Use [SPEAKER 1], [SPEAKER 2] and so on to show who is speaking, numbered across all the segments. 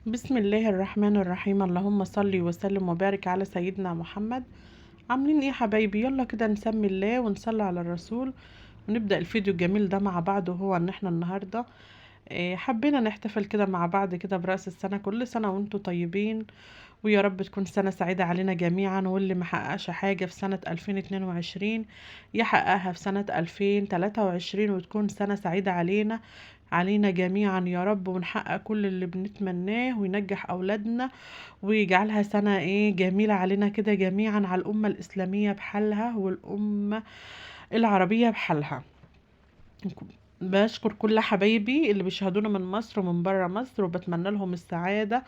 [SPEAKER 1] بسم الله الرحمن الرحيم. اللهم صل وسلم وبارك على سيدنا محمد. عاملين ايه يا حبايبي؟ يلا كده نسمي الله ونصلي على الرسول ونبدأ الفيديو الجميل ده مع بعض. وهو ان احنا النهاردة حبينا نحتفل كده مع بعض كده برأس السنة. كل سنة وانتم طيبين، ويا رب تكون سنة سعيدة علينا جميعا. واللي محققش حاجة في سنة 2022 يحققها في سنة 2023، وتكون سنة سعيدة علينا جميعا يا رب، ونحقق كل اللي بنتمناه وينجح أولادنا ويجعلها سنة جميلة علينا كده جميعا، على الأمة الإسلامية بحالها والأمة العربية بحالها. بشكر كل حبايبي اللي بيشاهدونا من مصر ومن برا مصر، وبتمنى لهم السعادة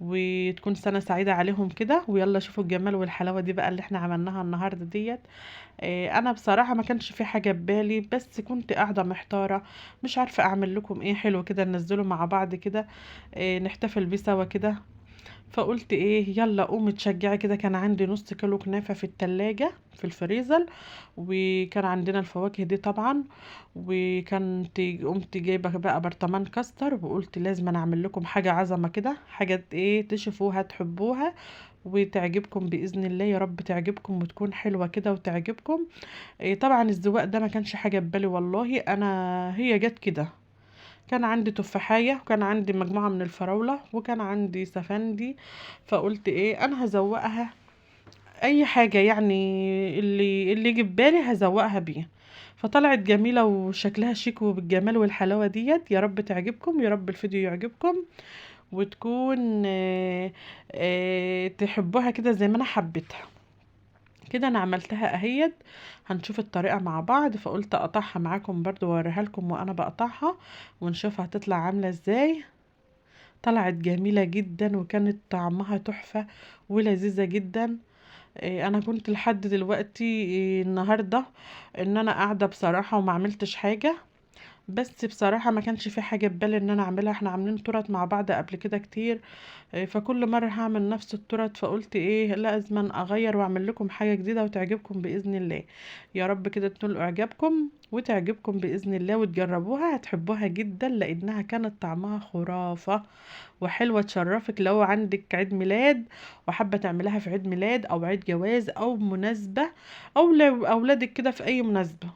[SPEAKER 1] وتكون سنة سعيدة عليهم كده. ويلا شوفوا الجمال والحلاوة دي بقى اللي احنا عملناها النهاردة ديت. انا بصراحة ما كانش في حاجة ببالي، بس كنت قاعدة محتارة مش عارفة اعمل لكم ايه حلو كده ننزله مع بعض كده، نحتفل بيه سوا كده. فقلت ايه، يلا قوم تشجعي كده. كان عندي نص كيلو كنافة في التلاجة في الفريزر، وكان عندنا الفواكه دي طبعا، قمت جايبه بقى برطمان كاستر، وقلت لازم أنا اعمل لكم حاجه عظمه كده، حاجه تشوفوها تحبوها وتعجبكم باذن الله. يا رب تعجبكم وتكون حلوه كده وتعجبكم. طبعا الزواق ده ما كانش حاجه ببالي والله، هي جت كده. كان عندي تفاحية، وكان عندي مجموعة من الفراولة، وكان عندي سفندي. فقلت ايه، انا هزوقها اي حاجة يعني، اللي يجي ببالي هزوقها بيه. فطلعت جميلة وشكلها شيك وبالجمال والحلاوة ديت. يا رب تعجبكم، يا رب الفيديو يعجبكم وتكون تحبوها كده زي ما انا حبيتها كده. انا عملتها اهيت، هنشوف الطريقة مع بعض. فقلت اقطعها معاكم برضو واوريها لكم وانا بقطعها، ونشوف هتطلع عاملة ازاي. طلعت جميلة جدا وكانت طعمها تحفة ولذيذة جدا. انا كنت لحد دلوقتي النهاردة ان انا قاعدة بصراحة وما عملتش حاجة. بس بصراحة ما كانش في حاجة ببالي ان انا اعملها. احنا عاملين تورت مع بعض قبل كده كتير، فكل مرة هعمل نفس التورت. فقلت ايه، لازم اغير واعمل لكم حاجة جديدة وتعجبكم بإذن الله. يا رب كده تنولوا اعجابكم وتعجبكم بإذن الله وتجربوها، هتحبوها جدا لانها كانت طعمها خرافة وحلوة. تشرفك لو عندك عيد ميلاد وحابة تعملها في عيد ميلاد او عيد جواز او مناسبة، او لو اولادك كده في اي مناسبة.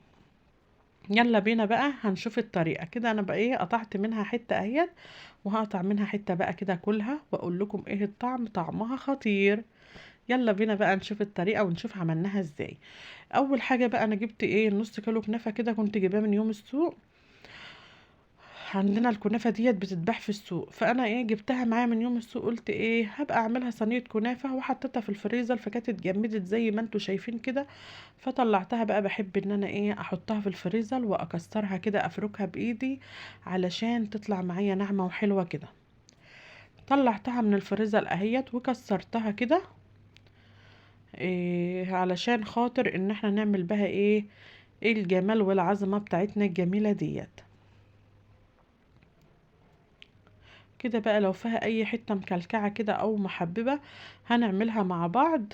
[SPEAKER 1] يلا بينا بقى هنشوف الطريقة كده. انا بقى قطعت منها حتة اهيت، وهقطع منها حتة بقى كده كلها واقول لكم ايه الطعم. طعمها خطير. يلا بينا بقى نشوف الطريقة ونشوف عملناها ازاي. اول حاجة بقى انا جبت نص كيلو كنافة كده، كنت جايباه من يوم السوق. عندنا الكنافة ديت بتتباع في السوق، فانا جبتها معايا من يوم السوق. قلت هبقى اعملها صينية كنافة، وحطيتها في الفريزر فكانت اتجمدت زي ما انتوا شايفين كده. فطلعتها بقى، بحب ان انا احطها في الفريزر واكسرها كده، افركها بايدي علشان تطلع معايا ناعمة وحلوة كده. طلعتها من الفريزر اهيت وكسرتها كده، علشان خاطر ان احنا نعمل بها ايه الجمال والعظمة بتاعتنا الجميلة ديت. كده بقى لو فيها اي حتة مكلكعة كده او محببة هنعملها مع بعض.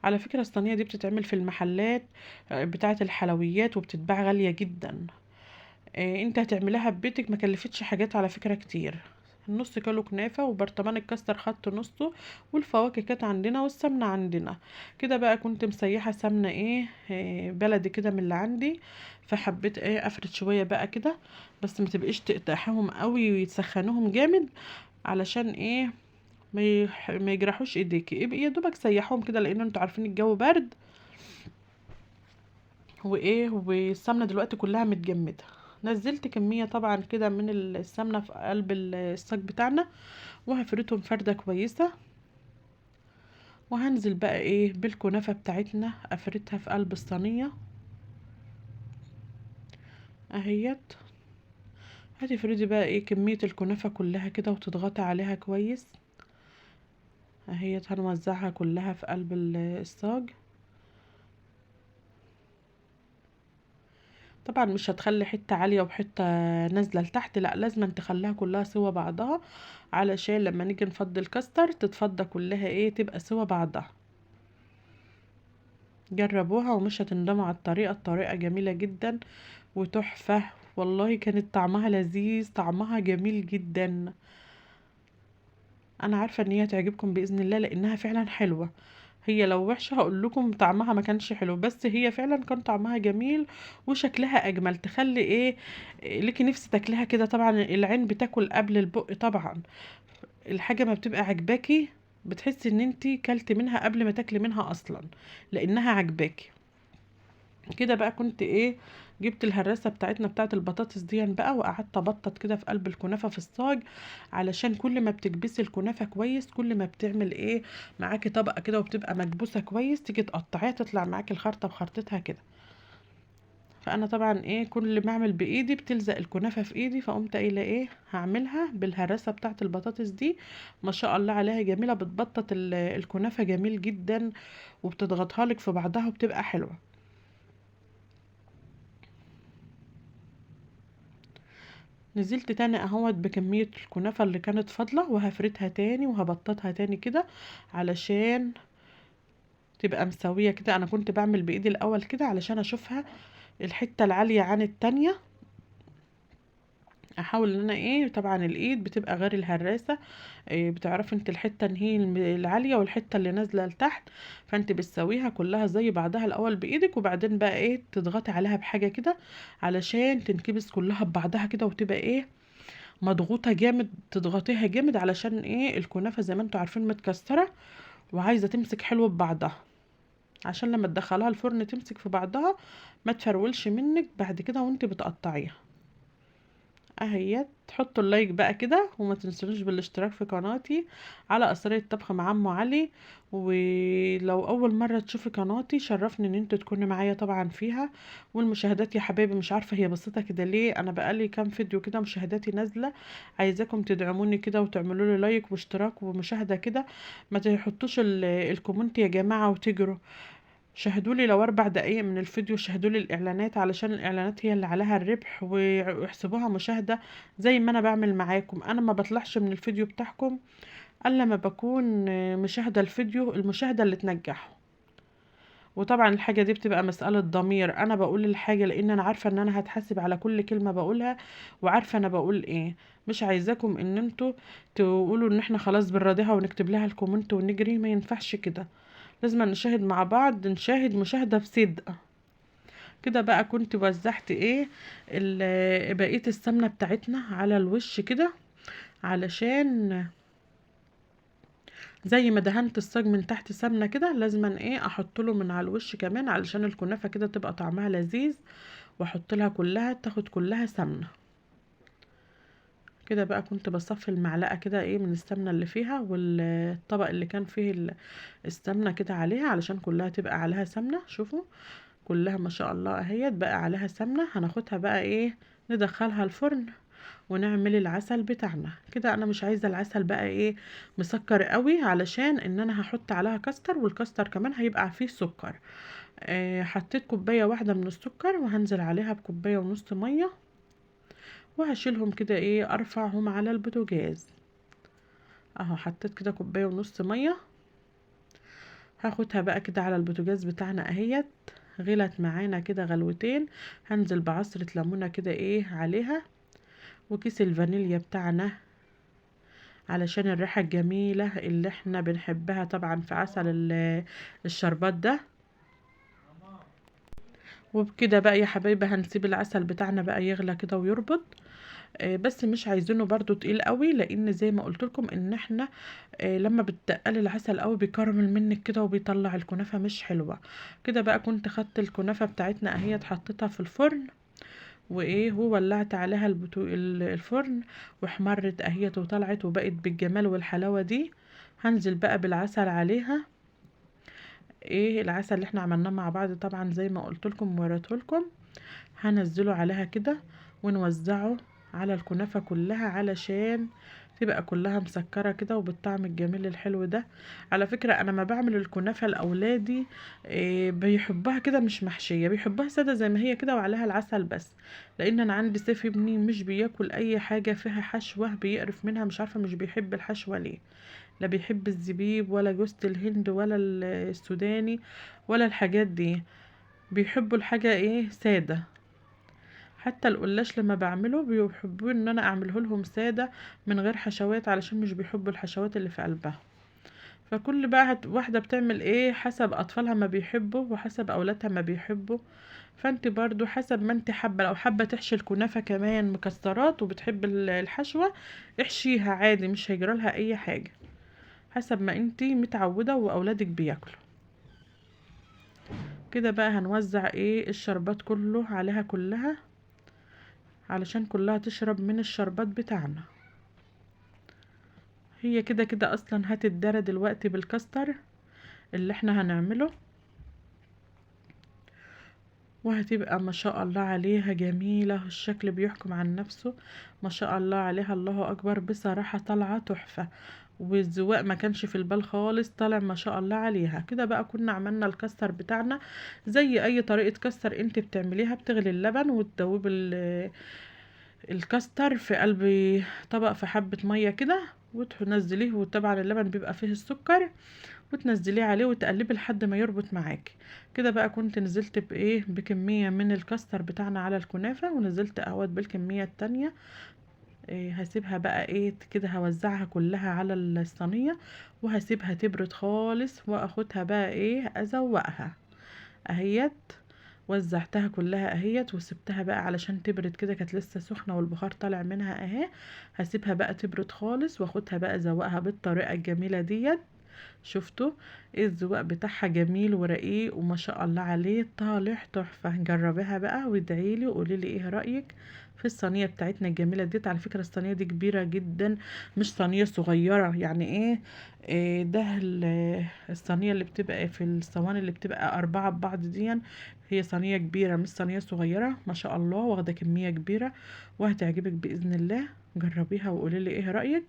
[SPEAKER 1] على فكرة الصينية دي بتتعمل في المحلات بتاعة الحلويات وبتتباع غالية جدا. انت هتعملها ببيتك ما كلفتش حاجات على فكرة كتير. نص كيلو كنافة وبرطمان الكاستر خدت نصه، والفواكه كانت عندنا والسمنة عندنا. كده بقى كنت مسيحة سمنة بلدي كده من اللي عندي. فحبيت افرد شوية بقى كده، بس ما تبقيش تقطعهم قوي ويتسخنوهم جامد، علشان ما يجرحوش ايديكي. يبقى يا دوبك سيحوهم كده، لان انتوا عارفين الجو برد والسمنة دلوقتي كلها متجمدة. نزلت كمية طبعا كده من السمنة في قلب الصاج بتاعنا، وهفردهم فردة كويسة. وهنزل بقى بالكنافة بتاعتنا، افردها في قلب الصينية اهيت. هتفردي بقى كمية الكنافة كلها كده وتضغطي عليها كويس اهيت. هنوزعها كلها في قلب الصاج. طبعا مش هتخلي حتة عالية وحتة نازلة لتحت، لا لازم تخليها كلها سوا بعضها، علشان لما نيجي نفضي الكاستر تتفضى كلها تبقى سوا بعضها. جربوها ومش هتندموا على الطريقة جميلة جدا وتحفة والله. كانت طعمها لذيذ، طعمها جميل جدا. انا عارفه ان هي تعجبكم باذن الله لانها فعلا حلوه. هي لو وحشه هقول لكم طعمها ما كانش حلو، بس هي فعلا كان طعمها جميل وشكلها اجمل، تخلي ايه ليكي نفسي تاكلها كده. طبعا العين بتاكل قبل البق طبعا. الحاجه ما بتبقى عجباكي بتحسي ان انتي كلتي منها قبل ما تاكلي منها اصلا، لانها عجباكي. كده بقى كنت ايه، جبت الهراسه بتاعتنا بتاعت البطاطس دي بقى، وقعدت ابطط كده في قلب الكنافه في الصاج، علشان كل ما بتكبسي الكنافه كويس كل ما بتعمل ايه معاكي طبقه كده، وبتبقى مكبوسه كويس، تيجي تقطعيها تطلع معاكي الخرطه بخرطتها كده. فانا طبعا ايه كل ما اعمل بايدي بتلزق الكنافه في ايدي، فقمت قايله ايه هعملها بالهراسه بتاعت البطاطس دي. ما شاء الله عليها جميله، بتبطط الكنافه جميل جدا، وبتضغطها لك في بعضها وبتبقى حلوه. نزلت تاني اهوت بكمية الكنافة اللي كانت فاضلة، وهفردها تاني وهبططها تاني كده علشان تبقى مسوية كده. انا كنت بعمل بايدي الاول كده علشان اشوفها الحتة العالية عن التانية، احاول ان انا ايه، طبعا الايد بتبقى غير الهراسة. إيه بتعرفي انت الحتة ان هي العالية والحتة اللي نازلة لتحت، فانت بتسويها كلها زي بعضها الاول بايدك، وبعدين بقى ايه تضغطي عليها بحاجة كده علشان تنكبس كلها ببعضها كده، وتبقى ايه مضغوطة جامد، تضغطيها جامد علشان ايه الكنافة زي ما انتوا عارفين متكسرة وعايزة تمسك حلو ببعضها، عشان لما تدخلها الفرن تمسك في بعضها ما تفرولش منك بعد كده وانت بتقطعيها. اهيت تحطوا اللايك بقى كده، وما تنسونوش بالاشتراك في قناتي على اسرار الطبخ مع عمو علي. ولو اول مره تشوفي قناتي شرفني ان انت تكوني معايا طبعا فيها. والمشاهدات يا حبايبي مش عارفه هي بسيطه كده ليه، انا بقالي كام فيديو كده مشاهداتي نازله، عايزاكم تدعموني كده وتعملوا لي لايك واشتراك ومشاهده كده. ما تحطوش الكومنت يا جماعه وتجروا، شاهدوا لي لو 4 دقايق من الفيديو، شاهدوا لي الاعلانات علشان الاعلانات هي اللي عليها الربح، ويحسبوها مشاهدة زي ما انا بعمل معاكم. انا ما بطلعش من الفيديو بتاعكم الا لما بكون مشاهدة الفيديو، المشاهدة اللي تنجحه. وطبعا الحاجة دي بتبقى مسألة ضمير، انا بقول الحاجة لان انا عارفة ان انا هتحاسب على كل كلمة بقولها، وعارفة انا بقول ايه. مش عايزاكم ان انتوا تقولوا ان احنا خلاص بنراضيها ونكتب لها الكومنت ونجري، ما ينفعش كده. لازم نشاهد مع بعض، نشاهد مشاهدة بصدق. كده بقى كنت وزعت ايه بقية السمنة بتاعتنا على الوش كده، علشان زي ما دهنت الصاج من تحت سمنة كده لازم ايه احط له من على الوش كمان، علشان الكنافة كده تبقى طعمها لذيذ، واحط لها كلها تاخد كلها سمنة. كده بقى كنت بصفي المعلقة كده ايه من السمنة اللي فيها، والطبق اللي كان فيه السمنة كده عليها علشان كلها تبقى عليها سمنة. شوفوا كلها ما شاء الله اهيت بقى عليها سمنة. هناخدها بقى ايه ندخلها الفرن ونعمل العسل بتاعنا. كده انا مش عايزة العسل بقى ايه مسكر قوي، علشان ان انا هحط عليها كاستر، والكاستر كمان هيبقى فيه سكر. حطيت كوباية واحدة من السكر، وهنزل عليها بكوباية ونص مية، وهشيلهم كده ايه ارفعهم على البوتاجاز. اهو حطيت كده كوباية ونص مية، هاخدها بقى كده على البوتاجاز بتاعنا اهيت، غلت معانا كده غلوتين. هنزل بعصرة ليمونة كده ايه عليها، وكيس الفانيليا بتاعنا علشان الريحة الجميلة اللي احنا بنحبها طبعا في عسل الشربات ده. وبكده بقى يا حبايبي هنسيب العسل بتاعنا بقى يغلى كده ويربط. بس مش عايزينه برضو تقيل قوي، لان زي ما قلت لكم ان احنا لما بتقلي العسل قوي بيكرمل منك كده وبيطلع الكنافه مش حلوه. كده بقى كنت خدت الكنافه بتاعتنا اهي حطيتها في الفرن، وايه وولعت عليها الفرن، واحمرت اهيت وطلعت وبقت بالجمال والحلاوه دي. هنزل بقى بالعسل عليها، ايه العسل اللي احنا عملناه مع بعض طبعا زي ما قلت لكم ووريته لكم. هنزله عليها كده ونوزعه على الكنافة كلها، علشان تبقى كلها مسكرة كده وبالطعم الجميل الحلو ده. على فكرة انا ما بعمل الكنافة لاولادي بيحبها كده مش محشية، بيحبها سادة زي ما هي كده وعليها العسل بس. لان انا عندي سيف ابني مش بياكل اي حاجة فيها حشوة، بيقرف منها، مش عارفة مش بيحب الحشوة ليه. لا بيحب الزبيب ولا جوزة الهند ولا السوداني ولا الحاجات دي، بيحبوا الحاجة ايه سادة. حتى القلاش لما بعمله بيحبوا ان انا اعمله لهم ساده من غير حشوات، علشان مش بيحبوا الحشوات اللي في قلبها. فكل بقى واحده بتعمل ايه حسب اطفالها ما بيحبوا وحسب اولادها ما بيحبوا. فانت برضو حسب ما انت حابه، لو حابه تحشي الكنافه كمان مكسرات وبتحب الحشوه احشيها عادي، مش هيجرالها اي حاجه، حسب ما انت متعوده واولادك بياكلوا. كده بقى هنوزع ايه الشربات كله عليها كلها، علشان كلها تشرب من الشربات بتاعنا. هي كده كده اصلا هتتدرى دلوقتي بالكاستر اللي احنا هنعمله، وهتبقى ما شاء الله عليها جميلة، الشكل بيحكم عن نفسه. ما شاء الله عليها، الله اكبر، بصراحة طالعة تحفة، والزواق ما كانش في البال خالص، طالع ما شاء الله عليها. كده بقى كنا عملنا الكاستر بتاعنا زي اي طريقة كاستر انت بتعمليها، بتغلي اللبن وتدوبي الكاستر في قلب طبق في حبة مية كده وتنزليه، وطبعا اللبن بيبقى فيه السكر، وتنزليه عليه وتقلبي لحد ما يربط معاكي. كده بقى كنت نزلت بايه بكمية من الكاستر بتاعنا على الكنافة، ونزلت اهوت بالكمية التانية. إيه هسيبها بقى ايه كده، هوزعها كلها على الصينية وهسيبها تبرد خالص، واخدها بقى ايه ازوقها اهيت. وزعتها كلها اهيت وسبتها بقى علشان تبرد، كده كانت لسه سخنة والبخار طالع منها اهي. هسيبها بقى تبرد خالص واخدها بقى ازوقها بالطريقة الجميلة ديت. شفتوا ايه الذوق بتاعها جميل ورقيق وما شاء الله عليه، طالع تحفة. جربيها بقى وادعيلي وقولي لي ايه رأيك في الصينية بتاعتنا الجميلة ديت. على فكرة الصينية دي كبيرة جدا، مش صينية صغيرة يعني ايه. ده الصينية اللي بتبقى في الصواني اللي بتبقى 4 ببعض دي، هي صينية كبيرة مش صينية صغيرة، ما شاء الله واخدة كمية كبيرة، وهتعجبك بإذن الله. جربيها وقولي لي ايه رأيك،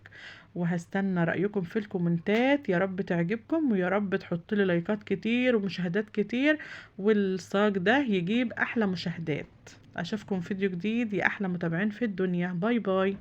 [SPEAKER 1] وهستنى رأيكم في الكومنتات. يا رب تعجبكم، ويا رب تحطوا لي لايكات كتير ومشاهدات كتير، والصاج ده يجيب احلى مشاهدات. اشوفكم فيديو جديد يا احلى متابعين في الدنيا. باي باي.